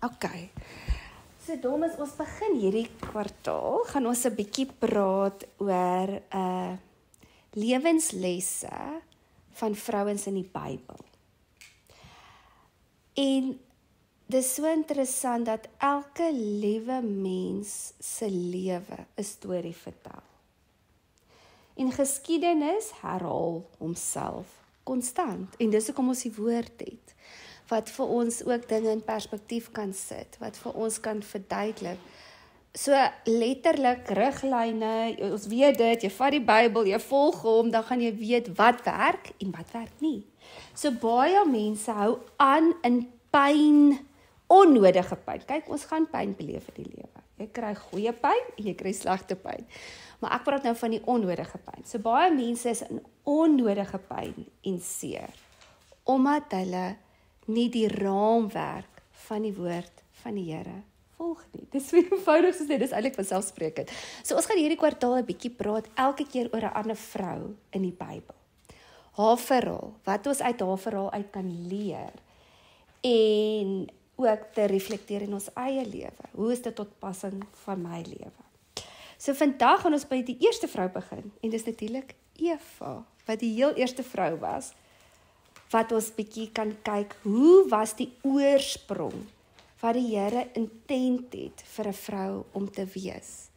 Okay. So dames, ons begin hierdie kwartaal, gaan ons 'n bietjie praat oor lewenslesse van vrouens in die Bybel. En dis so interessant dat elke liewe mens se lewe 'n storie vertel. En geskiedenis herhaal homself konstant. En dis hoekom ons die woord het, wat vir ons ook dinge in perspektief kan sit, wat vir ons kan verduidelik. So letterlik riglyne, ons weet dit, jy vat die Bybel, jy volg hom, dan gaan jy weet wat werk en wat werk nie. So baie mense hou aan in pyn, onnodige pyn. Kyk, ons gaan pyn beleef in die lewe. Jy kry goeie pyn en jy kry slegte pyn. Maar ek praat nou van die onnodige pyn. So baie mense is in onnodige pyn en seer, omdat hulle nie die raamwerk van die woord van die Here volg nie. Dis so eenvoudig soos dit, dis eintlik vanselfsprekend. So ons gaan hierdie kwartaal 'n bietjie praat, elke keer oor 'n ander vrou in die Bybel. Haar verhaal, wat ons uit haar verhaal uit kan leer, en ook te reflekteer in ons eie lewe. Hoe is dit tot passing van my lewe? So vandag gaan ons by die eerste vrou begin, en dis natuurlik Eva, wat die heel eerste vrou was, wat ons bietjie kan kyk, hoe was die oorsprong, wat die Here intent het vir 'n vrou om te wees.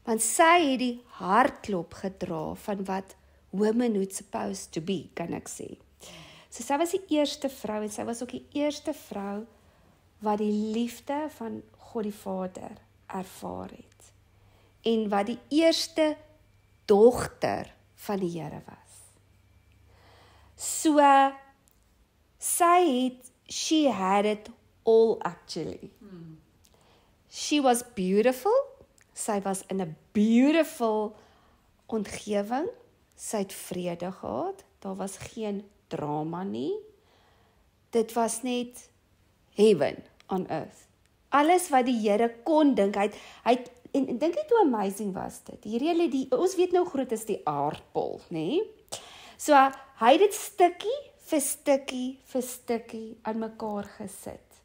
Want sy het die hartklop gedra van wat womanhood supposed to be, kan ek sê. So sy was die eerste vrou, en sy was ook die eerste vrou wat die liefde van God die Vader ervaar het. En wat die eerste dogter van die Here was. So, she had it all actually. She was beautiful, sy was in 'n beautiful omgewing, sy het vrede gehad, daar was geen drama nie, dit was net heaven on earth. Alles wat die Here kon dink, en dink jy hoe amazing was dit? Ons weet nou groot is die aardbol, nê? So, hy het dit stukkie vir stukkie aan mekaar gesit.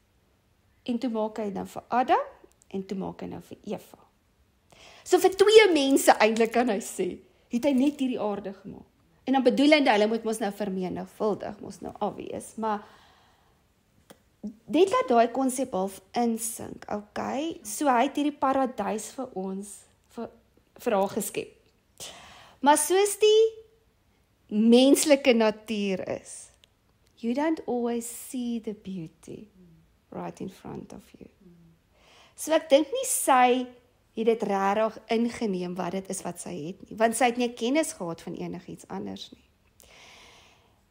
En toe maak hy nou vir Adam, en toe maak hy nou vir Eva. So vir twee mense eintlik kan hy sê, het hy net hierdie aarde gemaak. En dan bedoelende, hulle moet mos nou vermenigvuldig, mos nou obvious, maar net laat daai konsep half insink, okay? So hy het hierdie paradys vir ons, vir haar geskep. Maar soos die menslike natuur is, you don't always see the beauty right in front of you. So ek dink nie sy het dit regtig ingeneem wat dit is wat sy het nie, want sy het nie kennis gehad van enigiets anders nie.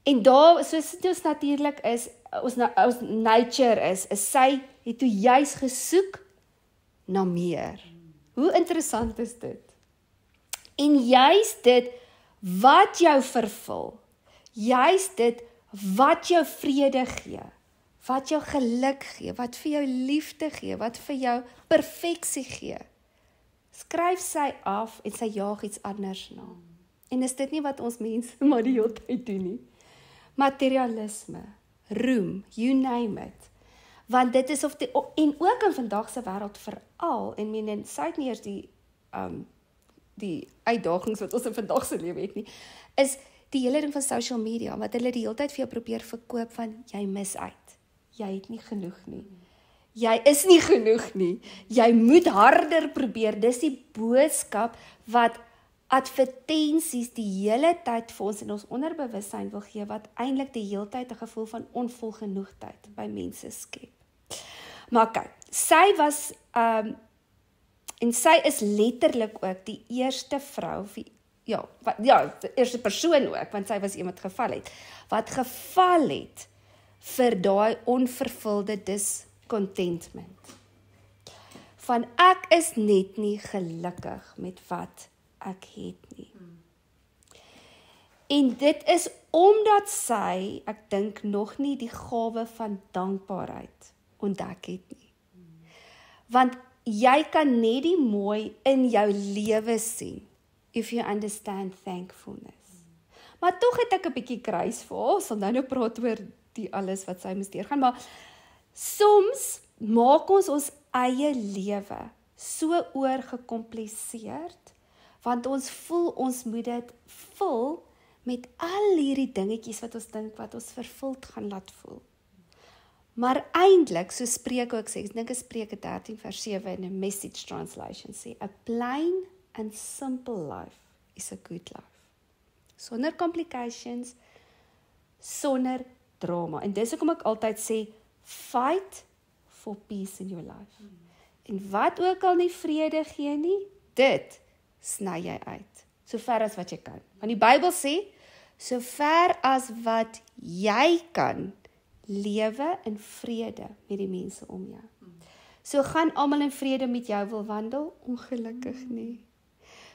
En daar, soos dit ons natuurlik is, ons nature is sy het toe juis gesoek na meer. Hoe interessant is dit? En juis dit wat jou vervul, juis dit wat jou vrede gee, wat jou geluk gee, wat vir jou liefde gee, wat vir jou perfeksie gee, skryf sy af en sy jaag iets anders na. En is dit nie wat ons mense maar die hele tyd doen nie? Materialisme, roem, you name it. Want dit is en ook in vandag se wêreld veral, en sy het nie eers die uitdagings wat ons in vandag se lewe het nie, is die hele ding van social media, wat hulle die hele tyd vir jou probeer verkoop van, jy mis uit, jy het nie genoeg nie, jy is nie genoeg nie, jy moet harder probeer, dis die boodskap wat advertensies die hele tyd vir ons in ons onderbewussyn wil gee, wat eintlik die hele tyd 'n gevoel van onvolgenoegdheid by mense skep. Maar kyk, sy was, en sy is letterlik ook die eerste vrou, die eerste persoon ook, want sy was iemand wat geval het vir daai onvervulde discontentment. Van ek is net nie gelukkig met wat ek het nie. En dit is omdat sy, ek dink, nog nie die gawe van dankbaarheid ontdek het nie. Want jy kan net die mooi in jou lewe sien, if you understand thankfulness. Maar tog het ek 'n bietjie kruis vir haar, sal nou praat oor die alles wat sy moes deurgaan, maar soms maak ons eie lewe so oorgekompliseerd, want ons voel ons moet dit vul met al hierdie dingetjies wat ons dink wat ons vervuld gaan laat voel. Maar eintlik, so Spreuke ook sê, ek dink Spreuke 13 vers 7 in 'n Message translation sê, a plain and simple life is a good life. Sonder complications, sonder drama. En dis hoekom ek altyd sê, fight for peace in your life. En wat ook al nie vrede gee nie, dit sny jy uit, so ver as wat jy kan. Want die Bybel sê, so ver as wat jy kan, lewe in vrede met die mense om jou. So gaan almal in vrede met jou wil wandel? Ongelukkig nie.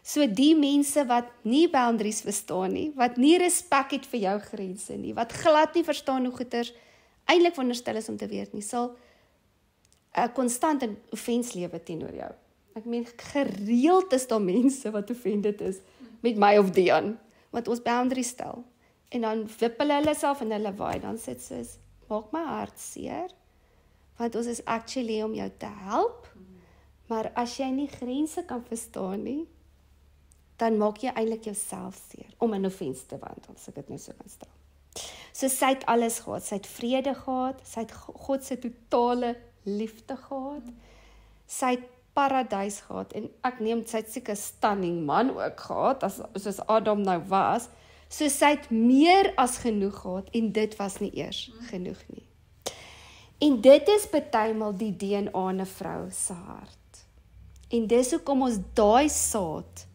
So die mense wat nie boundaries verstaan nie, wat nie respek het vir jou grense nie, wat glad nie verstaan hoe goeters eintlik veronderstel is om te weet nie, sal 'n konstante offens lewe teenoor jou. Ek meen, gereeld is daar mense wat offended is met my of Dian, wat ons boundaries stel. En dan wippel hulle self en hulle waai, dan sit soos, maak my hart seer, want ons is actually om jou te help, maar as jy nie grense kan verstaan nie, dan maak jy eintlik jouself seer, om in offense te wandel, as ek dit nou so kan stel. So sy het alles gehad, sy het vrede gehad, sy het God se totale liefde gehad, sy het paradys gehad, en ek neem, sy het seker stunning man ook gehad, soos Adam nou was, so sy het meer as genoeg gehad, en dit was nie eers genoeg nie. En dit is partymal die DNA in 'n vrou se hart. En dis hoekom ons daai saad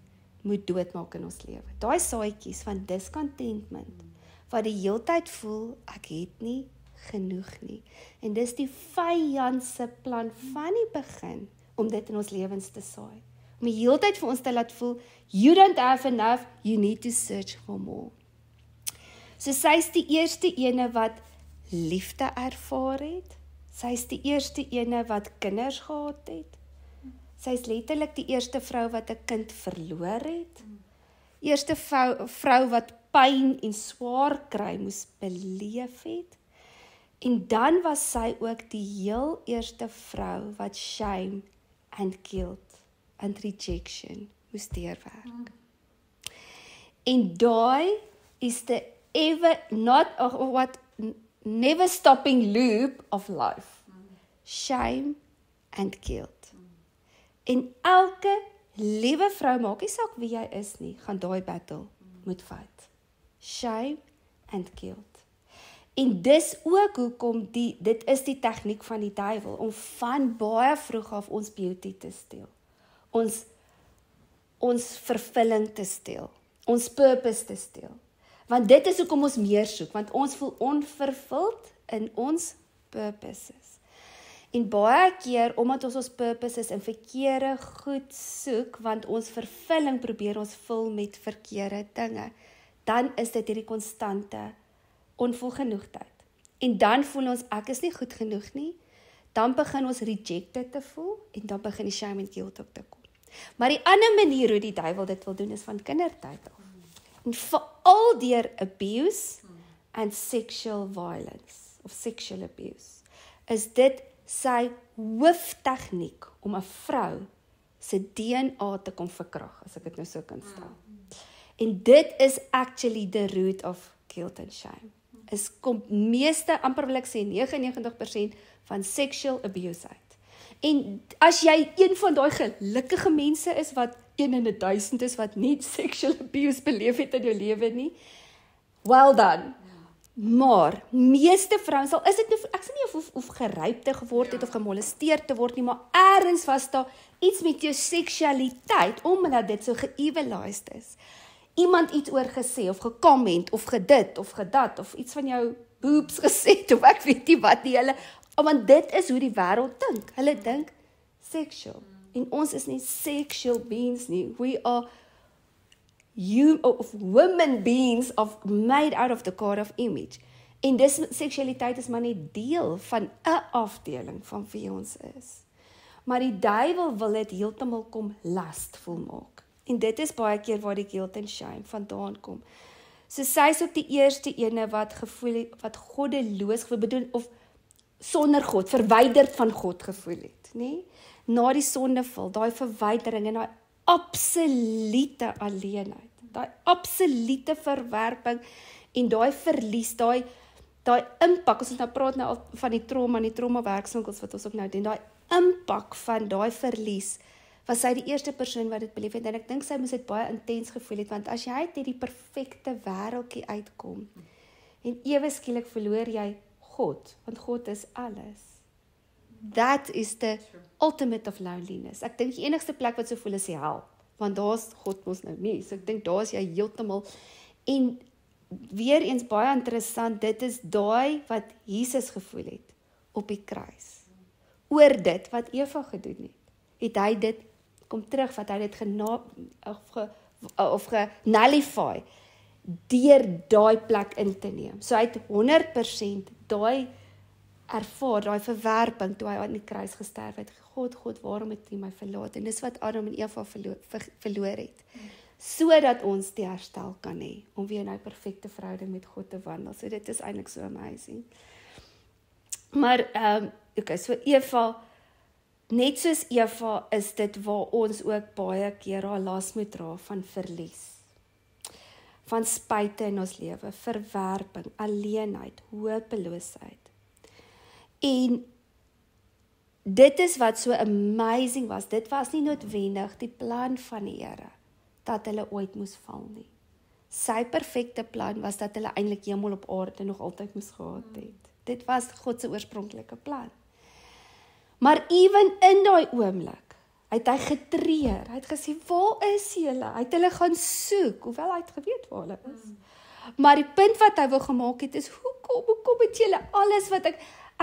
moet doodmaak in ons lewe. Daai saadjies van discontentment, wat die heeltyd voel, ek het nie genoeg nie. En dis die vyand se plan van die begin, om dit in ons lewens te saai. Om die heeltyd vir ons te laat voel, you don't have enough, you need to search for more. So sy is die eerste ene wat liefde ervaar het, sy is die eerste ene wat kinders gehad het, sy is letterlik die eerste vrou wat 'n kind verloor het, eerste vrou wat pyn en swaar kry moes beleef het, en dan was sy ook die heel eerste vrou wat shame and guilt and rejection moes deurwerk. En daai is the never stopping loop of life. Shame and guilt. En elke liewe vrou, maak nie saak wie jy is nie, gaan daai battle moet fight. Shame and guilt. En dis ook hoekom dit is die tegniek van die duiwel, om van baie vroeg af ons beauty te steel. Ons vervulling te steel. Ons purpose te steel. Want dit is hoekom ons meer soek, want ons voel onvervuld in ons purposes. En baie keer, omdat ons purposes in verkeerde goed soek, want ons vervulling probeer ons vul met verkeerde dinge, dan is dit hierdie konstante onvolgenoegdheid. En dan voel ons, ek is nie goed genoeg nie, dan begin ons rejected te voel, en dan begin die shame en guilt ook te kom. Maar die ander manier hoe die duiwel dit wil doen, is van kindertyd af. En veral deur abuse and sexual violence, of sexual abuse, is dit sy hooftegniek om 'n vrou se DNA te kom verkrag, as ek dit nou so kan stel. En dit is actually the root of guilt and shame. Is kom meeste, amper wil ek sê 99% van sexual abuse uit. En as jy een van daai gelukkige mense is, wat 1 in 1000 is, wat nie sexual abuse beleef het in jou lewe nie, well done. Maar, meeste vrouens, al is dit nou, ek sê nie of geryp te geword het, of gemolesteerd te word nie, maar ergens was daar iets met jou seksualiteit, omdat dit so ge-evilized is. Iemand iets oor gesê, of gecomment, of gedit, of gedat, of iets van jou boobs gesê, of ek weet nie wat nie, want dit is hoe die wêreld dink. Hulle dink sexual. En ons is nie sexual beings nie. We are women beings made out of the God of image. En dis seksualiteit is maar net deel van 'n afdeling van wie ons is. Maar die duiwel wil dit heeltemal kom lastevol maak. En dit is baie keer waar die guilt and shame vandaan kom. So sy is ook die eerste ene wat gevoel het, wat goddeloos bedoel, of sonder God, verwyderd van God gevoel het, nê? Na die sondeval, daai verwydering en daai absolute alleenheid, daai absolute verwerping en daai verlies, daai impak, as ons nou praat nou van die trauma werkswinkels wat ons ook nou doen, daai impak van daai verlies, was sy die eerste persoon wat dit beleef het, en ek dink sy moes dit baie intens gevoel het, want as jy uit die perfekte wêreldjie uitkom, en ewe skielik verloor jy God, want God is alles. That is the ultimate of loneliness. Ek dink die enigste plek wat so voel is die hel, want daar's God mos nou nie, so ek dink daar's jy heeltemal, en weer eens baie interessant, dit is daai wat Jesus gevoel het, op die kruis, oor dit wat Eva gedoen het hy dit, kom terug, wat hy dit genullify, deur daai plek in te neem. So hy het 100% daai ervaar, daai verwerping, toe hy aan die kruis gesterf het. God, waarom het U my verlaat? En dis wat Adam en Eva verloor het. Sodat ons die herstel kan hê, om weer in 'n perfekte verhouding met God te wandel. So dit is eintlik so amazing. Maar, okay, so Eva, net soos Eva, is dit waar ons ook baie keer haar las moet dra van verlies. Van spyte in ons lewe, verwerping, alleenheid, hopeloosheid. En dit is wat so amazing was. Dit was nie noodwendig die plan van die Here, dat hulle ooit moes val nie. Sy perfekte plan was dat hulle eintlik hemel op aarde nog altyd moes gehad het. Dit was God se oorspronklike plan. Maar ewen in daai oomblik, het hy getreur, hy het gesê, waar is julle? Hy het hulle gaan soek, hoewel hy het geweet waar hulle is. Maar die punt wat hy wil gemaak het, is, hoekom het julle alles wat ek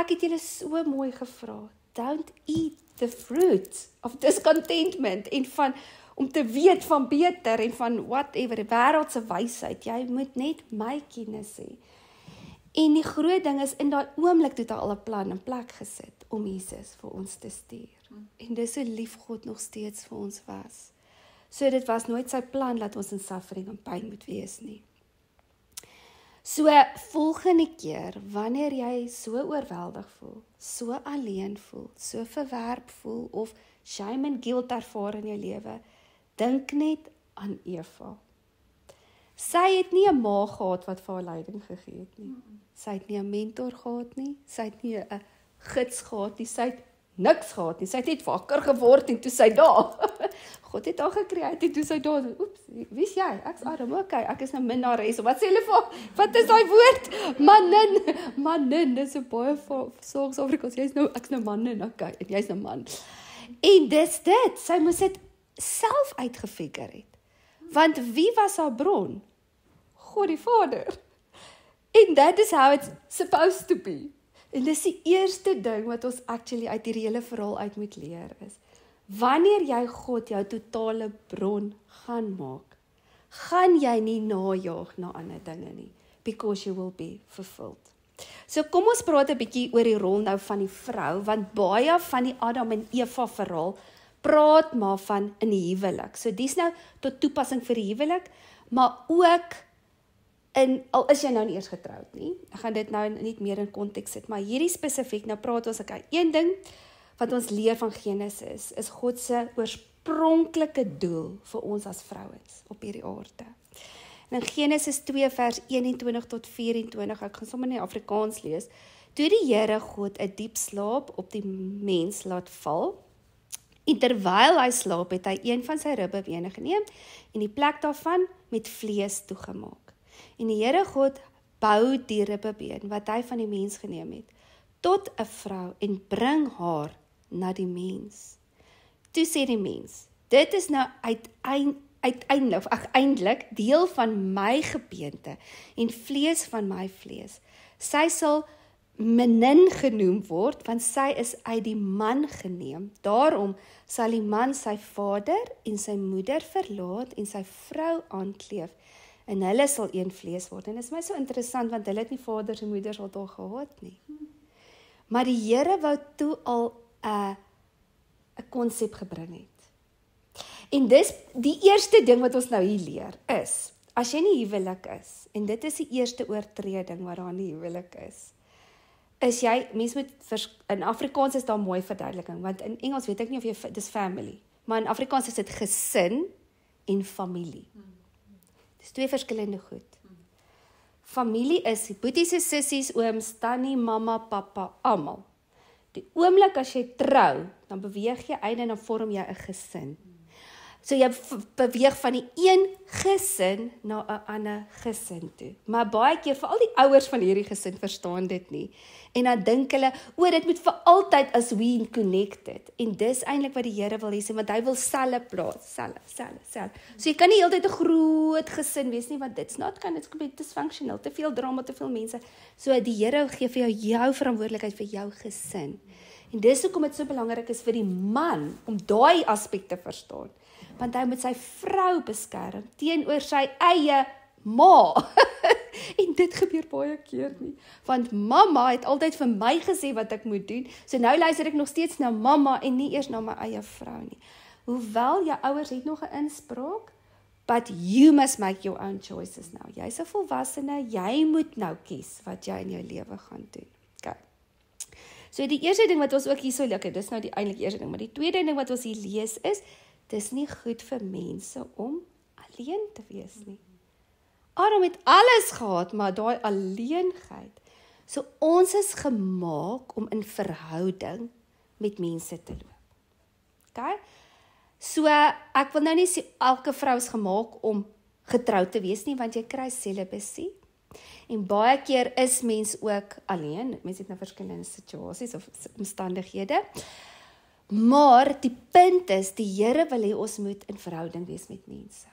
het julle so mooi gevra, don't eat the fruit of discontentment, en om te weet van beter, en van whatever, die wêreldse wysheid, jy moet net my kennis hê. En die groot ding is, in daai oomblik het hy al 'n plan in plek gesit, om Jesus vir ons te stuur. En dis so lief God nog steeds vir ons was. So dit was nooit sy plan, dat ons in suffering en pyn moet wees nie. So volgende keer, wanneer jy so oorweldig voel, so alleen voel, so verwerp voel, of shame en guilt ervaar in jou lewe, dink net aan Eva. Sy het nie 'n ma gehad wat vir haar leiding gegee het nie. Sy het nie 'n mentor gehad nie, sy het nie 'n gids gehad nie, sy het niks gehad nie, sy het net wakker geword en toe sy daar. God het haar gekreëer en toe sy daar, oeps, wie is jy? Ek's Adam, okay, ek is nou minnares, wat sê hulle vir, wat is daai woord? Manin, dis 'n baie sorgs Afrikaans, ek's nou manin, okay, en jy's nou man. En dis dit, sy moes dit self uitgefigure het. Want wie was haar bron? God die Vader. And that is how it's supposed to be. En dis die eerste ding wat ons actually uit die hele verhaal uit moet leer is, wanneer jy God jou totale bron gaan maak, gaan jy nie najaag na ander dinge nie, because you will be fulfilled. So kom ons praat 'n bietjie oor die rol nou van die vrou, want baie van die Adam en Eva verhaal praat maar van in die huwelik. So dis nou tot toepassing vir die huwelik, maar ook al is jy nou nie eers getroud nie. Ek gaan dit nou net meer in konteks sit, maar hierdie spesifiek, nou praat ons, okay, een ding wat ons leer van Genesis, is God se oorspronklike doel vir ons as vrouens op hierdie aarde. En in Genesis 2 vers 21 tot 24, ek gaan sommer in Afrikaans lees, toe die Here God 'n diep slaap op die mens laat val, en terwyl hy slaap, het hy een van sy ribbebene geneem, en die plek daarvan met vlees toegemaak. En die Here God bou die ribbebeen, wat hy van die mens geneem het, tot 'n vrou, en bring haar na die mens. Toe sê die mens, dit is nou uiteindelik deel van my gebeente, en vlees van my vlees. Sy sal Menin genoem word, want sy is uit die man geneem. Daarom sal die man sy vader en sy moeder verlaat en sy vrou aankleef, en hulle sal een vlees word. En dit is my so interessant, want hulle het nie vaders en moeders al daar gehad nie. Maar die Here wou toe al 'n konsep gebring het. En dis die eerste ding wat ons nou hier leer is, as jy nie huwelik is, en dit is die eerste oortreding wat daar in die huwelik is jy, mens moet, in Afrikaans is daar mooi verduideliking, want in Engels weet ek nie of jy, dis family, maar in Afrikaans is dit gesin en familie. Dis twee verskillende goed. Familie is boeties en sissies, ooms, tannie, mamma, papa, almal. Die oomblik as jy trou, dan beweeg jy uit en dan vorm jy 'n gesin. So jy beweeg van die een gesin na 'n ander gesin toe. Maar baie keer, veral die ouers van hierdie gesin verstaan dit nie. En dan dink hulle, dit moet vir altyd as we connected. En dis eintlik wat die Here wil hê, want hy wil selle plaas, selle. So jy kan nie heeltyd 'n groot gesin wees nie, want it's dysfunctional, te veel drama, te veel mense. So die Here gee vir jou verantwoordelikheid vir jou gesin. En dis hoekom dit so belangrik is vir die man om daai aspek te verstaan. Want hy moet sy vrou beskerm teenoor sy eie ma. En dit gebeur baie keer nie. Want mamma het altyd vir my gesê wat ek moet doen. So nou luister ek nog steeds na mamma en nie eers na my eie vrou nie. Hoewel jou ouers het nog 'n inspraak, but you must make your own choices now. Jy's 'n volwassene, jy moet nou kies wat jy in jou lewe gaan doen. Okay. So die eerste ding wat ons ook hierso lekker, dis nou die eintlik eerste ding, maar die tweede ding wat ons hier lees is, dis nie goed vir mense om alleen te wees nie. Adam het alles gehad, maar daai alleenheid. So ons is gemaak om in verhouding met mense te loop. Okay? So ek wil nou nie sê elke vrou is gemaak om getroud te wees nie, want jy kry celibacy. En baie keer is mens ook alleen, mens het nou verskillende situasies of omstandighede. Maar die punt is, die Here wil hê ons moet in verhouding wees met mense.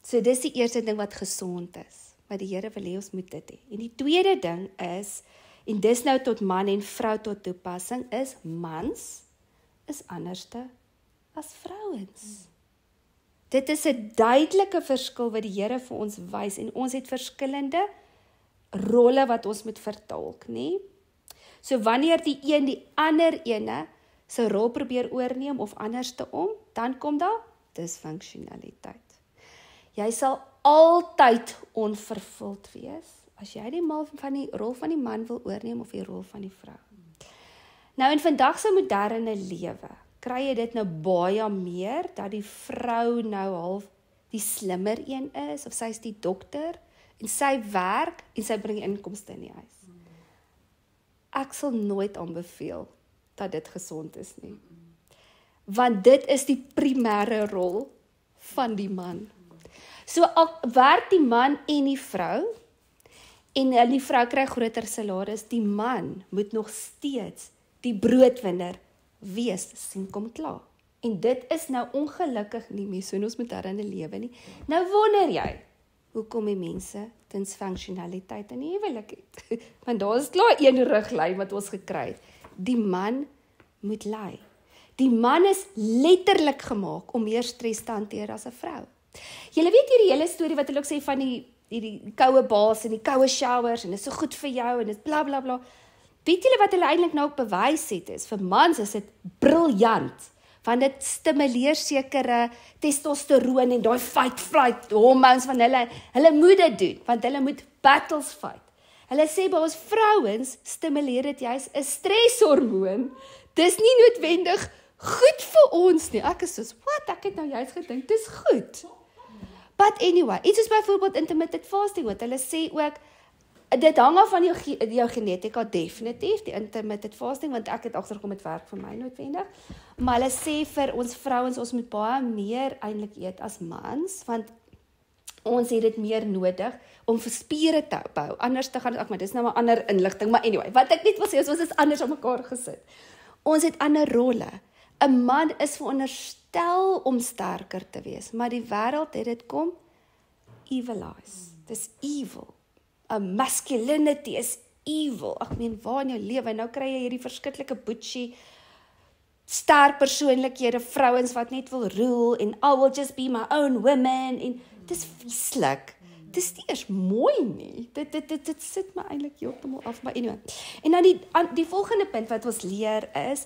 So dis die eerste ding wat gesond is, wat die Here wil hê ons moet dit hê. En die tweede ding is, en dis nou tot man en vrou tot toepassing, is mans is anderste as vrouens. Dit is 'n duidelike verskil wat die Here vir ons wys, en ons het verskillende rolle wat ons moet vertolk, nie? So wanneer die een die ander ene sy rol probeer oorneem of anderste om, dan kom daar dysfunksionaliteit. Jy sal altyd onvervuld wees, as jy die rol van die man wil oorneem of die rol van die vrou. Nou in vandag se moderne lewe, kry jy dit nou baie meer, dat die vrou nou half die slimmer een is, of sy is die dokter, en sy werk, en sy bring inkomste in die huis. Ek sal nooit aanbeveel dat dit gesond is nie. Want dit is die primêre rol van die man. So al werk die man en die vrou, en die vrou kry groter salaris, die man moet nog steeds die broodwinner wees, sien kom klaar. En dit is nou ongelukkig nie meer, so ons moet daarin lewe nie. Nou wonder jy, hoekom die mense dysfunksionaliteit in die huwelik het? Want daar is klaar een riglyn wat ons gekry het. Die man moet lei. Die man is letterlik gemaak om meer stres te hanteer as 'n vrou. Julle weet hierdie hele storie wat hulle ook sê van die koue baas en die koue showers en dit is so goed vir jou en dit bla bla bla. Weet julle wat hulle eintlik nou ook bewys het is? Vir mans is dit briljant, want dit stimuleer sekere testosteroon en daai fight flight hormones van hulle moet dit doen, want hulle moet battles fight. Hulle sê by ons vrouens stimuleer dit juist 'n streshormoon. Dis nie noodwendig goed vir ons nie. Ek is soos, wat? Ek het nou juist gedink, dis goed. But anyway, iets is byvoorbeeld intermittent fasting, wat hulle sê ook, dit hang af van jou genetika definitief, die intermittent fasting, want ek het agtergekom met werk vir my noodwendig. Maar hulle sê vir ons vrouens, ons moet baie meer eintlik eet as mans, want ons het dit meer nodig om vir spiere te bou. Anders te gaan, maar dis nou 'n ander inligting, maar anyway, wat ek net wil sê is ons is anders aan mekaar gesit. Ons het ander rolle. 'n Man is veronderstel om sterker te wees, maar die wêreld het dit kom evilize. Dis evil. 'n Masculinity is evil. Ek meen, waar in jou lewe? Nou kry jy hierdie verskriklike butchie, sterk persoonlikhede, vrouens wat net wil rule, en I will just be my own woman, en dis vieslik. Dis nie eers mooi nie. Dit sit my eintlik heeltemal af, maar anyway. En dan die volgende punt wat ons leer is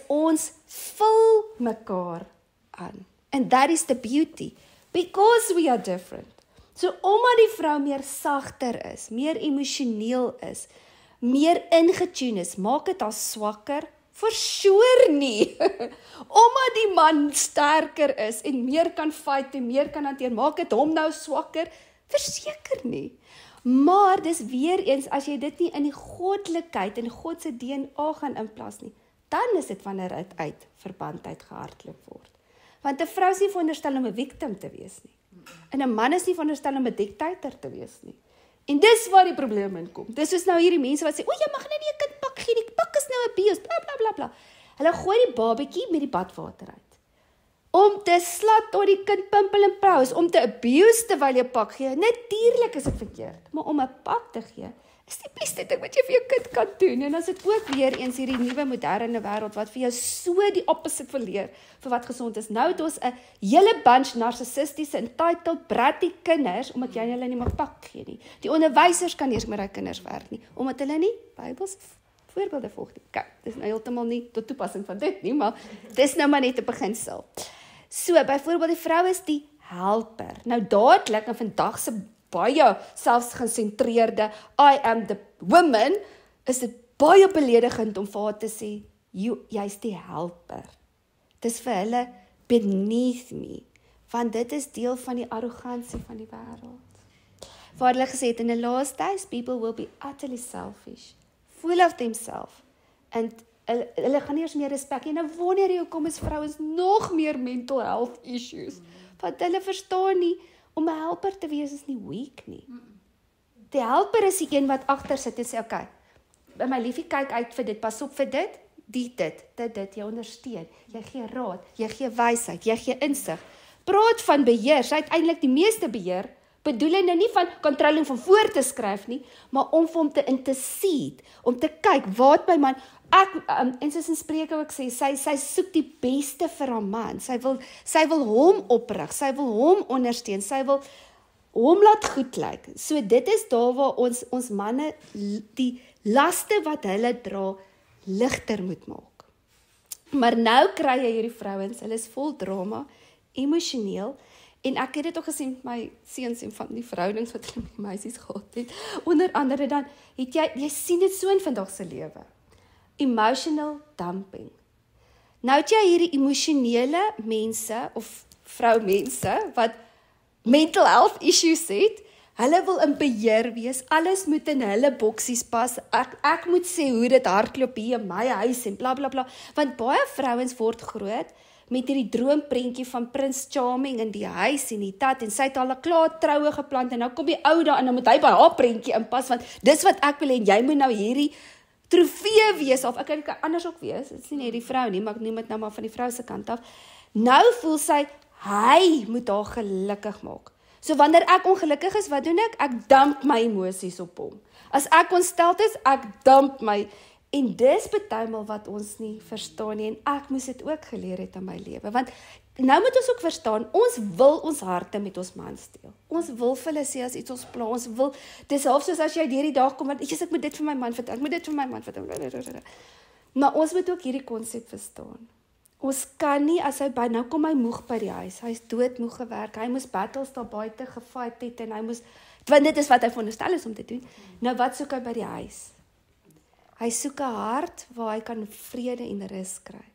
ons vul mekaar aan. And that is the beauty. Because we are different. So omdat die vrou meer sagter is, meer emosioneel is, meer ingetune is, maak dit haar swakker? For sure nie. Omdat die man sterker is en meer kan fight en meer kan hanteer, maak dit hom nou swakker? Verseker nie. Maar dis weer eens, as jy dit nie in die goddelikheid en God se DNA gaan inplas nie, dan is dit wanneer dit uit verbandheid gehardloop word. Want 'n vrou is nie veronderstel om 'n victim te wees nie. En 'n man is nie veronderstel om 'n dictator te wees nie. En dis waar die probleem in kom. Dis is nou hierdie mense wat sê, o, jy mag nou nie 'n kind pak gee, die pak is nou abuse, bla bla bla bla. Hulle gooi die babatjie met die badwater uit. Om te slat tot die kind pimpel en prous, om te abuse terwyl jy pak gee. Natuurlik is dit verkeerd, maar om 'n pak te gee, is die beste ding wat jy vir jou kind kan doen. En as dit ook weer eens hierdie nuwe moderne wêreld wat vir jou so die opposite verleer vir wat gesond is. Nou het ons 'n hele bunch narcissistiese entitled bratty kinders omdat jy hulle nie mag pak gee nie. Die onderwysers kan eers met daai kinders werk nie omdat hulle nie Bybelse voorbeelde volg nie. Kyk, dis nou heeltemal nie tot toepassing van dit nie, maar dis nou maar net 'n beginsel. So, byvoorbeeld die vrou is die helper. Nou dadelik in vandag se baie selfs gesentreerde I am the woman, is dit baie beledigend om vir haar te sê, jy's die helper. Dis vir hulle beneath me, want dit is deel van die arrogansie van die wêreld. Waar hulle gesê het, in the last days, people will be utterly selfish, full of themselves, and hulle gaan nie eers meer respek hê. Nou wanneer jy kom is vrouens nog meer mental health issues, want hulle verstaan nie, om 'n helper te wees is nie weak nie. Die helper is die een wat agter sit en sê, okay, my liefie, kyk uit vir dit, pas op vir dit, dit, jy ondersteun, jy gee raad, jy gee wysheid, jy gee insig. Praat van beheer, sy het eintlik die meeste beheer, bedoel hy nou nie van controlling van voor te skryf nie, maar om vir hom te intercede, om te kyk, wat my man, en soos in Spreuke ook sê, sy soek die beste vir haar man, sy wil hom oprig, sy wil hom ondersteun, sy wil hom laat goed lyk. So dit is daar waar ons manne die laste wat hulle dra, ligter moet maak. Maar nou kry jy hierdie vrouens, hulle is vol drama, emosioneel, en ek het dit ook gesien met my seuns en van die verhoudings wat hulle met die meisies gehad het. Onder andere dan, jy sien dit so in vandag se lewe. Emotional dumping. Nou het jy hierdie emosionele mense, of vroumense, wat mental health issues het, hulle wil in beheer wees, alles moet in hulle boksies pas, ek moet sê hoe dit hardloop hier in my huis, en bla bla bla, want baie vrouens word groot, met hierdie droomprentjie van Prince Charming in die huis en die tat, en sy het al 'n klaar troue geplant, en nou kom die ou daar, en dan moet hy by haar prentjie inpas, want dis wat ek wil hê, en jy moet nou hierdie trofee wees, of ek kan anders ook wees, dit is nie net die vrou nie, maar ek noem dit nou maar van die vrou se kant af. Nou voel sy, hy moet haar gelukkig maak. So wanneer ek ongelukkig is, wat doen ek? Ek dump my emosies op hom. As ek ontsteld is, ek dump my. En dis partymal wat ons nie verstaan nie, en ek moes dit ook geleer het in my lewe, want nou moet ons ook verstaan, ons wil ons harte met ons mans deel. Ons wil vir hulle sê as iets ons pla, ons wil, dis half soos as jy hierdie dag kom, want ek moet dit vir my man vertel, ek moet dit vir my man vertel. Maar ons moet ook hierdie konsep verstaan. Ons kan nie, as hy nou kom hy moeg by die huis, hy is doodmoeg gewerk, hy moes battles daar buite gefight het, en hy moes, want dit is wat hy veronderstel is om te doen. Nou wat soek hy by die huis? Hy soek 'n hart waar hy kan vrede en rus kry.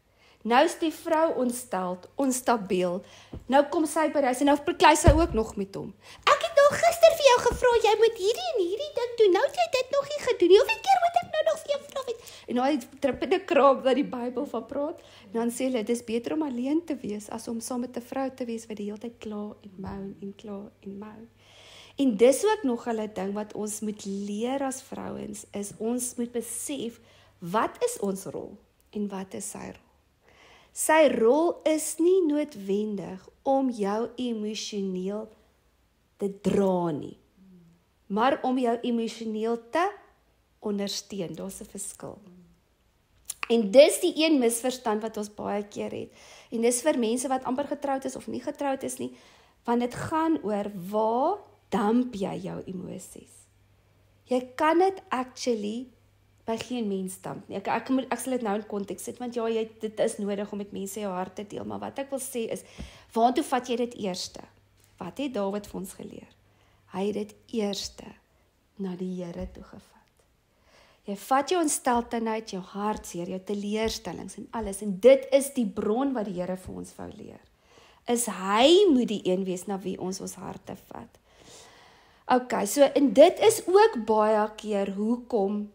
Nou is die vrou ontsteld, onstabiel. Nou kom sy by die huis en nou beklei sy ook nog met hom. Ek het nou gister vir jou gevra, jy moet hierdie en hierdie ding doen. Nou het jy dit nog nie gedoen nie. Hoeveel keer moet ek nou nog vir jou vra? En nou hy trippende kraap wat die Bybel van praat. En dan sê hulle, dis beter om alleen te wees as om saam met 'n vrou te wees wat die hele tyd kla en moan en kla en moan. En dis ook nog 'n ding wat ons moet leer as vrouens, is ons moet besef, wat is ons rol en wat is sy rol? Sy rol is nie noodwendig om jou emosioneel te dra nie, maar om jou emosioneel te ondersteun. Daar's 'n verskil. En dis die een misverstand wat ons baie keer het. En dis vir mense wat amper getroud is of nie getroud is nie, want dit gaan oor waar dump jy jou emosies. Jy kan dit actually by geen mens dump nie. Ek sal dit nou in konteks sit, want ja, dit is nodig om met mense jou hart te deel, maar wat ek wil sê is, waartoe vat jy dit eerste? Wat het Dawid vir ons geleer? Hy het dit eerste na die Here toe gevat. Jy vat jou ontsteltenheid, jou hartseer, jou teleurstellings en alles. En dit is die bron wat die Here vir ons wou leer. Is hy moet die een wees na wie ons harte vat. Okay, so en dit is ook baie keer hoekom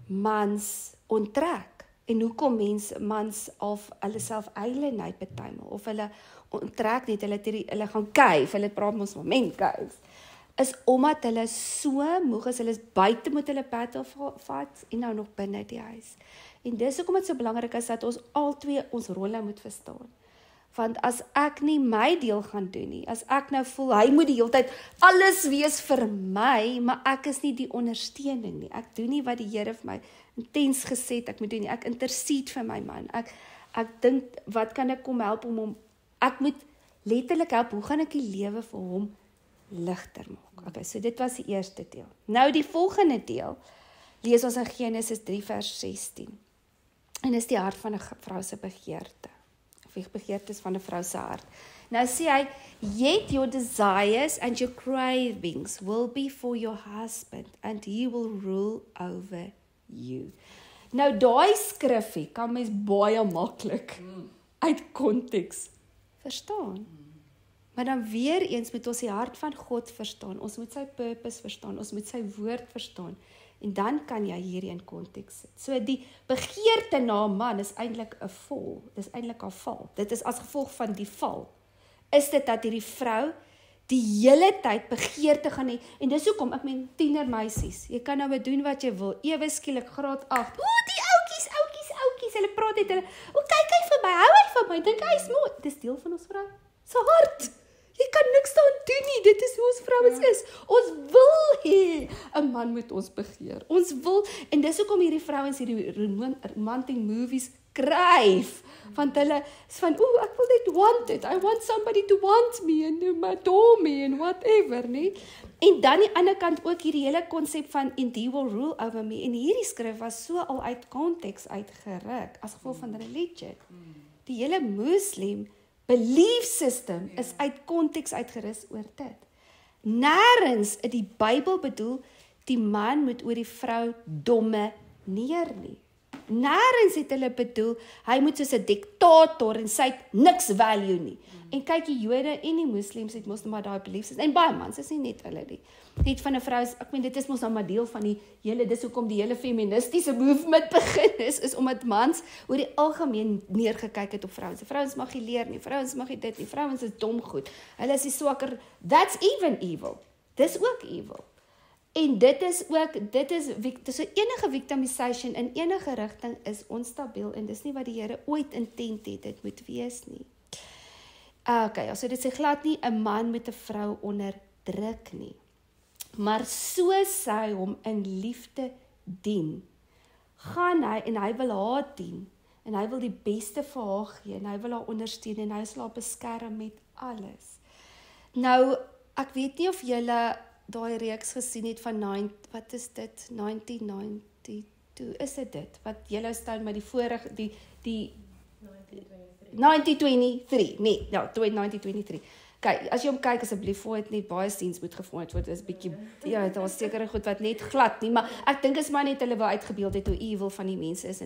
mans onttrek. En hoekom mans of hulle self eilenheid betuimel, of hulle onttrek net, hulle gaan kuif, hulle praat ons van menkuif, is omdat hulle so moeg is, hulle is buite met hulle battle vat, en nou nog binne die huis. En dis hoekom dit so belangrik is, dat ons albei ons rolle moet verstaan. Want as ek nie my deel gaan doen nie, as ek nou voel, hy moet die hele tyd alles wees vir my, maar ek is nie die ondersteuning nie, ek doen nie wat die Here vir my intens gesê het, ek moet doen nie, ek intercede vir my man, ek dink, wat kan ek kom help om hom, ek moet letterlik help, hoe gaan ek die lewe vir hom ligter maak. Okay, so dit was die eerste deel. Nou die volgende deel, lees ons in Genesis 3 vers 16, en is die hart van 'n vrou se begeerte, of die begeertes van 'n vrou se hart. Nou sê hy, yet your desires and your cravings will be for your husband, and he will rule over you. Nou daai skrifgie kan mens baie maklik uit konteks verstaan. Maar dan weer eens moet ons die hart van God verstaan, ons moet sy purpose verstaan, ons moet sy woord verstaan, en dan kan jy hierdie in konteks sit. So die begeerte na 'n man is eintlik 'n val, dis eintlik 'n val. Dit is as gevolg van die val. Is dit dat hierdie vrou die hele tyd begeerte gaan hê, en dis hoekom, ek meen tienermeisies, jy kan nou doen wat jy wil, ewe skielik graad 8, die oukies, hulle praat net, hulle, kyk hy vir my, hou hy van my, dink hy is mooi, dis deel van ons vrou, so hart, jy kan niks daan doen nie, dit is hoe ons vrouens is, ons wil hê, 'n man moet ons begeer, ons wil, en dis hoekom hierdie vrouens hierdie romantic movies kryf, want hulle is van, ek wil net want it, I want somebody to want me, and adore me, and whatever, nie? En dan die ander kant ook hierdie hele konsep van, and he will rule over me, en hierdie skrif was so al uit konteks uitgeruk, as gevolg van religie. Die hele Muslim belief system is uit konteks uitgerus oor dit. Nêrens in die Bybel bedoel, die man moet oor die vrou domineer nie. Nêrens het hulle bedoel, hy moet soos 'n diktator en sy het niks value nie. En kyk, die Jode en die Moslems het mos nou maar daai beliefs, en baie mans is nie net hulle nie. Net van 'n vrou, ek meen dit is mos nou maar deel van die hele, dis hoekom die hele feministiese movement begin is omdat mans oor die algemeen neergekyk het op vrouens. Vrouens mag nie leer nie, vrouens mag nie dit nie, vrouens is dom goed. Hulle is die swakker, that's even evil. Dis ook evil. En dit is so enige victimization in enige rigting is onstabiel, en dis nie wat die Here ooit intent het, dit moet wees nie. Okay, so dit sê glad nie 'n man met 'n vrou onderdruk nie, maar so sy hom in liefde dien, gaan hy, en hy wil haar dien, en hy wil die beste vir haar gee, en hy wil haar ondersteun, en hy sal haar beskerm met alles. Nou, ek weet nie of julle daai reeks gesien het van 1992, is dit, wat Yellowstone met die vorige, die 1923, nee, ja, 1923. Kyk, as jy hom kyk asseblief, voor het net baie scenes moet gevormd word, is bietjie, ja, daar is sekere goed wat net glad nie, maar ek dink is maar net hulle wou uitgebeeld het hoe evil van die mense is,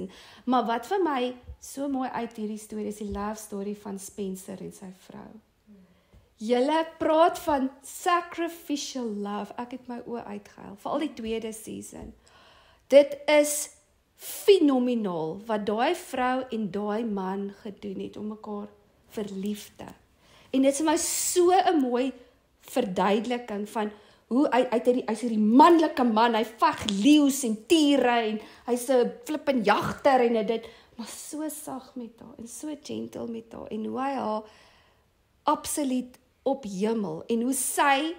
maar wat vir my so mooi uit hierdie storie is die love story van Spencer en sy vrou. Julle praat van sacrificial love, ek het my oë uitgehuil, veral die tweede season. Dit is fenomenaal, wat daai vrou en daai man gedoen het, om mekaar verlief te. En dit is vir my so 'n mooi verduideliking van, hoe hy's hierdie manlike man, hy veg leeu's en tiere, en hy's 'n flippin jagter, en dit, maar so sag met haar, en so gentle met haar, en hoe hy haar absoluut op hemel, en hoe sy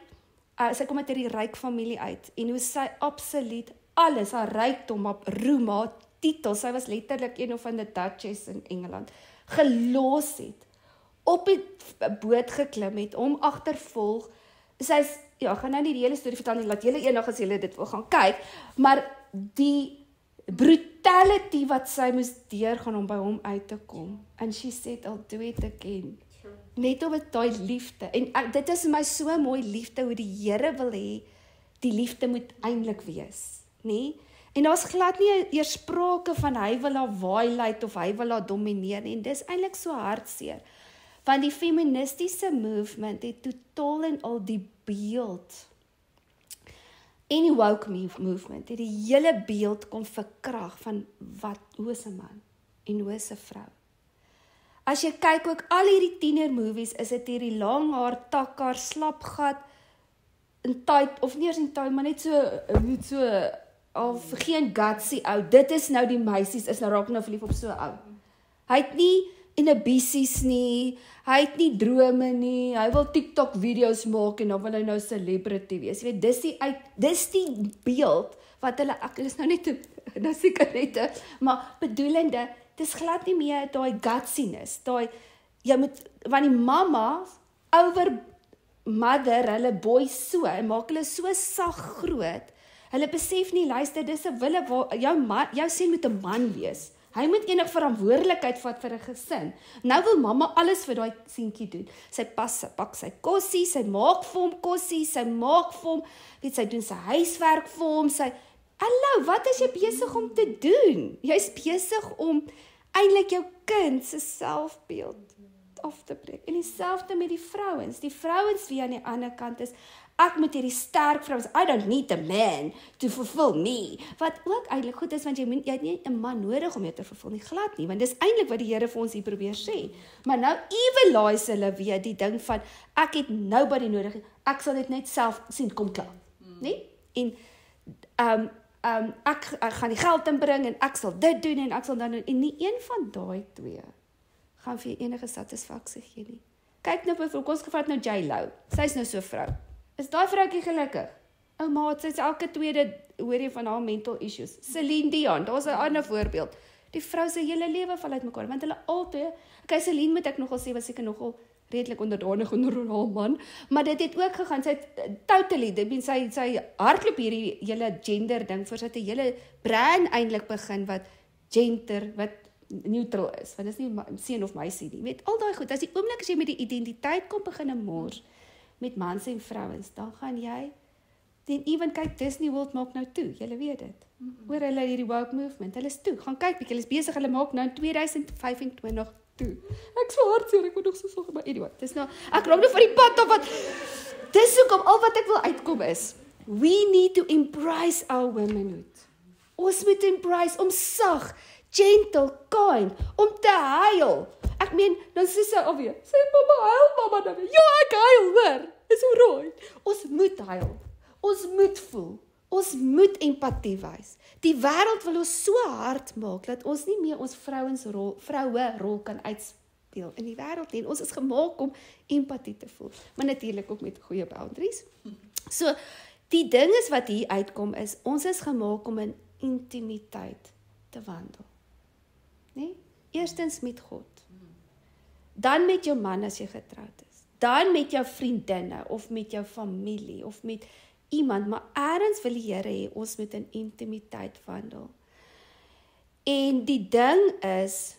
kom uit die ryk familie uit, en hoe sy absoluut alles, haar rykdom, haar roem, haar titel, sy was letterlik een van die Duchess in Engeland, gelos het, op die boot geklim het, om agtervolg, sy's, ja, gaan nou nie die hele storie vertel nie, laat julle eendag as julle dit wil gaan kyk, maar die brutality wat sy moes deurgaan om by hom uit te kom, and she said, I'll do it again, net om daai liefde, en dit is my so mooi liefde, hoe die Here wil hê, die liefde moet eintlik wees, nie? En daar's glad nie eers sprake van hy wil haar violate of hy wil haar domineer nie. En dis eintlik so hartseer. Want die feministiese movement het totaal en al die beeld en die woke movement het die hele beeld kom verkrag van hoe is 'n man en hoe is 'n vrou. As jy kyk ook al hierdie tienermovies, is dit hierdie lang haar, takhaar, slapgat, in tight, of nie eens in tight, maar net so al geen gutsy ou. Dit is nou die meisies, is nou raak nou verlief op so ou. Hy het nie inhibisies nie, hy het nie drome nie, hy wil TikTok video's maak en dan wil hy nou celebrity wees. Jy weet, dis die beeld wat hulle, ek is nou net nou seker net, maar bedoelende, dis glad nie meer daai gutsiness, jy moet, want die mama over mother hulle boys so, en maak hulle so sag groot, hulle besef nie, luister, dis 'n wille, jou seun moet 'n man wees, hy moet enig verantwoordelikheid vat vir 'n gesin. Nou wil mamma alles vir daai seentjie doen. Sy pak sy kossie, sy maak vir hom kossie, sy maak vir hom, sy doen sy huiswerk vir hom, hallo, wat is jy besig om te doen? Jy's besig om eintlik jou kind se selfbeeld af te breek. En dieselfde met die vrouens. Die vrouens wie aan die ander kant is, ek moet hierdie sterk vrouens, I don't need a man to fulfill me. Wat ook eintlik goed is, want jy het nie 'n man nodig om jou te vervul nie, glad nie, want dis eintlik wat die Here vir ons hier probeer sê. Maar nou evenlaai hulle weer die ding van, ek het nobody nodig, ek sal dit net self sien, kom klaar. Nee? En ek gaan die geld inbring, en ek sal dit doen, en ek sal dan doen, en nie een van daai twee gaan vir enige satisfaksie gee nie. Kyk nou byvoorbeeld, ons gevat nou J-Lo, sy is nou so vrou. Is daai vroukie gelukkig? Ou maat, sy is elke tweede, hoor jy van haar mental issues. Celine Dion, daar is 'n ander voorbeeld. Die vrou se hele lewe val uit mekaar, want hulle altyd, okay, Celine moet ek nogal sê, was seker nogal redelik onderdanig onder haar man, maar dit het ook gegaan, sy het totally, sy hardloop hierdie hele gender ding, voor sy het 'n hele brand eintlik begin, wat gender, wat neutral is, want dit is nie seun of meisie nie, met al daai goed, as die oomblik as jy met die identiteit kom begin mors, met mans en vrouens, dan gaan jy, even kyk, Disney World maak nou toe, julle weet dit, oor hulle hierdie woke movement, hulle is toe, gaan kyk, hulle is besig, hulle maak nou in 2025 toe, ek so hartseer, ek moet nog so sorg, maar anyway, dis nou, ek raak nou van die pad af, wat, dis hoekom, al wat ek wil uitkom is, we need to embrace our womanhood, ons moet embrace, om sag, gentle, kind, om te huil. Ek meen, dan sê sy alweer, sê mama, huil mama dan weer. Ja, ek huil, hoor, is alright. Ons moet huil, ons moet voel, ons moet empathie wys. Die wêreld wil ons so hard maak, dat ons nie meer ons vroue rol kan uitspeel in die wêreld nie. Ons is gemaak om empathie te voel, maar natuurlik ook met goeie boundaries. So, die ding is wat hier uitkom is, ons is gemaak om in intimiteit te wandel. Nee? Eerstens met God. Dan met jou man as jy getroud is. Dan met jou vriendinne, of met jou familie, of met iemand, maar ergens wil die Here hê, ons moet in intimiteit wandel. En die ding is,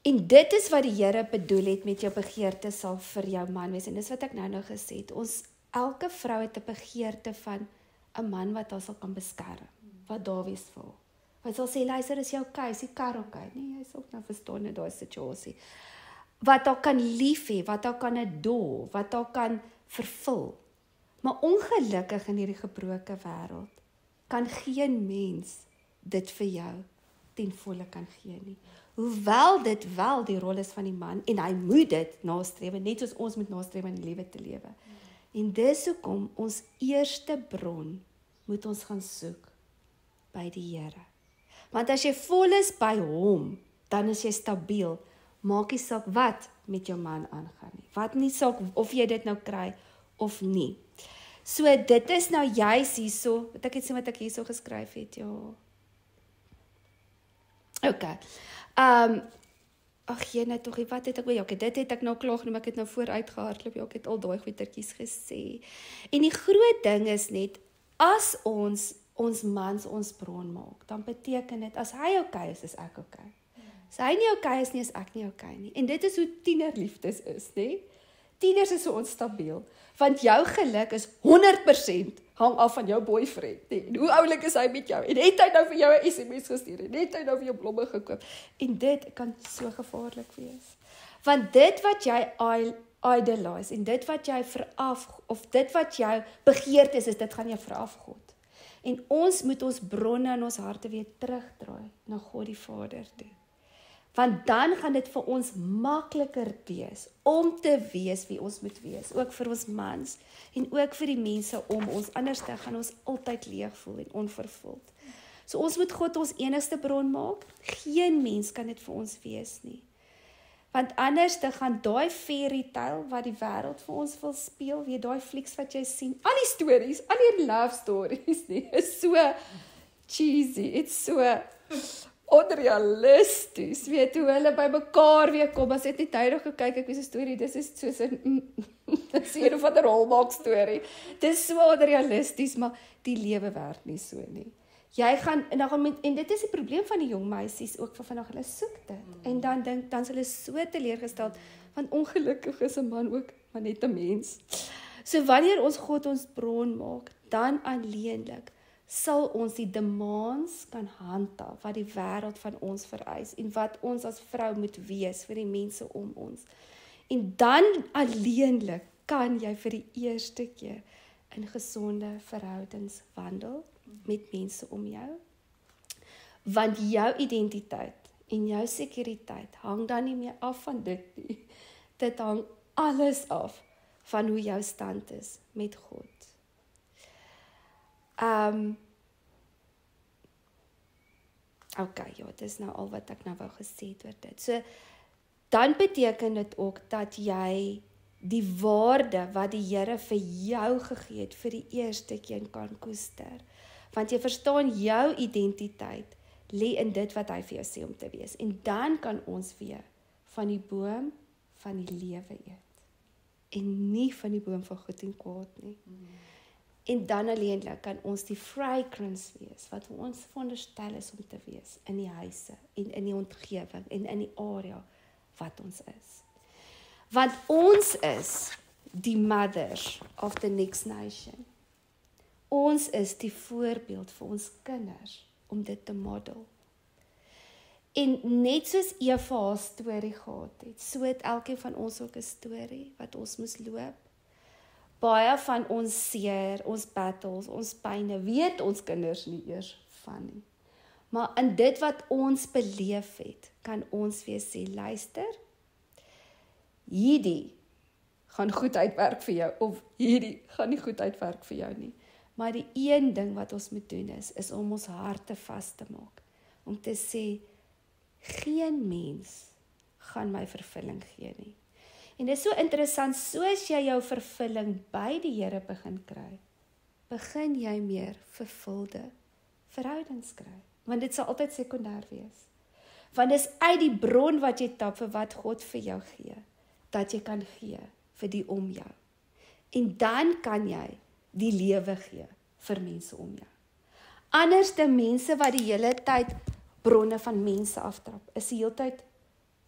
en dit is wat die Here bedoel het met jou begeerte sal vir jou man wees, en dis wat ek nou gesê het, elke vrou het 'n begeerte van 'n man wat haar sal kan beskerm, wat daar wees vir haar. Wat sal sê, luister, is jy okay, is die kar okay? Nee, jy is ook nou verstaan in daai situasie. Wat haar kan lief hê, wat haar kan adore, wat haar kan vervul. Maar ongelukkig in hierdie gebroke wêreld, kan geen mens dit vir jou ten volle kan gee nie. Hoewel dit wel die rol is van die man, en hy moet dit nastrewe, net soos ons moet nastrewe in die lewe te lewe. En dis hoekom ons eerste bron moet ons gaan soek by die Here. Want as jy vol is by hom, dan is jy stabiel. Maak nie saak wat met jou man aangaan nie. Wat nie saak of jy dit nou kry of nie. So dit is nou juis hierso, wat ek hierso geskryf het, ja. Okay. Ag jene tog, wat het ek by okay, dit het ek nou klaar genoem, ek het nou vooruit gehardloop, ek het al daai goeiertjies gesê. En die groot ding is net, as ons mans ons bron maak, dan beteken dit, as hy okay is ek okay. As hy nie okay is nie, is ek nie okay nie. En dit is hoe tienerliefdes is, nee? Tieners is so onstabiel, want jou geluk is 100% hang af van jou boyfriend. En hoe oulik is hy met jou? En het hy nou vir jou 'n SMS gestuur? En het hy nou vir jou blomme gekoop? En dit kan so gevaarlik wees. Want dit wat jy idolize en dit wat jy of dit wat jou begeerte is dit gaan jou veraf God. En ons moet ons bronne in ons harte weer terugdraai na God die Vader toe. Want dan gaan dit vir ons makliker wees om te wees wie ons moet wees, ook vir ons mans en ook vir die mense om ons, anders dan gaan ons altyd leeg voel en onvervuld. So ons moet God ons enigste bron maak, geen mens kan dit vir ons wees nie. Want anders dan gaan daai fairy tale wat die wêreld vir ons wil speel, weet daai flieks wat jy sien, al die stories, al die love stories nie, is so cheesy, it's so onrealisties, weet hoe hulle by mekaar weer kom, as het nie tydig gekyk, ek weet 'n storie, dis is soos 'n een van 'n rolmaak storie, dis so onrealisties, maar die lewe werk nie so nie. Jy gaan, en dit is die probleem van die jong meisies, ook van vandag, hulle soek dit, en dan is hulle so teleurgesteld, want ongelukkig is 'n man ook maar net 'n mens. So wanneer ons God ons bron maak, dan alleenlik, sal ons die demands kan handhaaf, wat die wêreld van ons vereis, en wat ons as vrou moet wees, vir die mense om ons. En dan alleenlik, kan jy vir die eerste keer, in gesonde verhoudings wandel, met mense om jou, want jou identiteit en jou sekuriteit hang dan nie meer af van dit nie. Dit hang alles af van hoe jou stand is met God. Okay, ja, dit is nou al wat ek nou wou gesê het oor dit. So, dan beteken dit ook dat jy die waarde wat die Here vir jou gegee het vir die eerste keer kan koester. Want jy verstaan jou identiteit lê in dit wat hy vir jou sê om te wees. En dan kan ons weer van die boom van die lewe eet. En nie van die boom van goed en kwaad nie. En dan alleenlik kan ons die fragrance wees, wat ons veronderstel is om te wees, in die huise, en in die omgewing, en in die area wat ons is. Want ons is die mothers of the next nation. Ons is die voorbeeld vir ons kinders, om dit te model. En net soos Eva haar storie gehad het, so het elkeen van ons ook 'n storie, wat ons moes loop. Baie van ons seer, ons battles, ons pyne, weet ons kinders nie eers van nie. Maar in dit wat ons beleef het, kan ons weer sê, luister, hierdie gaan goed uitwerk vir jou, of hierdie gaan nie goed uitwerk vir jou nie. Maar die een ding wat ons moet doen is om ons harte vas te maak, om te sê, geen mens gaan my vervulling gee nie. En dit is so interessant, soos jy jou vervulling by die Here begin kry, begin jy meer vervulde verhoudings kry. Want dit sal altyd sekondêr wees. Want dit is uit die bron wat jy tap vir wat God vir jou gee, dat jy kan gee vir die om jou. En dan kan jy die lewe gee vir mense om jou. Anders die mense wat die hele tyd bronne van mense aftrap, is die hele tyd,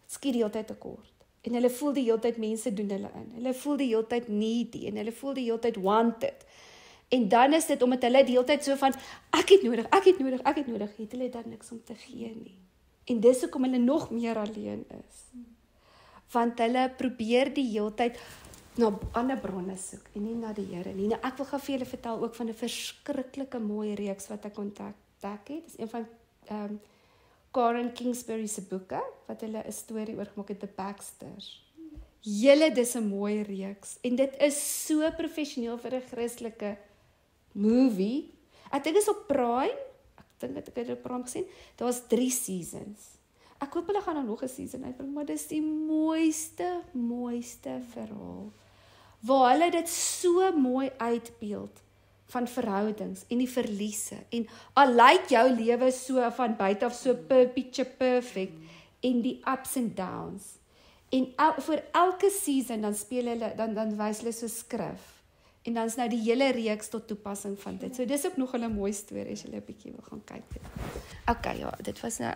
skiet die hele tyd tekort. En hulle voel die hele tyd mense doen hulle in. Hulle voel die hele tyd needy en hulle voel die hele tyd wanted. En dan is dit omdat hulle die hele tyd so van ek het nodig, het hulle dan niks om te gee nie. En dis hoekom hulle nog meer alleen is. Want hulle probeer die hele tyd na ander bronne soek en nie na die Here nie. Nou, ek wil gou vir julle vertel ook van 'n verskriklike mooi reeks wat ek ontdek het. Dis een van Karen Kingsbury se boeke, wat hulle 'n storie oor gemaak het, The Baxters. Julle, dis 'n mooi reeks, en dit is so professioneel vir 'n Christelike movie. Ek dink is op Prime, ek het dit op Prime gesien, daar was 3 seasons. Ek hoop hulle gaan nou nog 'n season uitbring, maar dis die mooiste verhaal, waar hulle dit so mooi uitbeeld, van verhoudings en die verliese, en al lyk jou lewe so van buite af so picture perfect, en die ups and downs, en vir elke season, dan speel hulle, dan wys hulle so skrif, en dan is nou die hele reeks tot toepassing van dit, so dis ook nog 'n mooi storie, as julle 'n bietjie wil gaan kyk. Okay, ja, dit was nou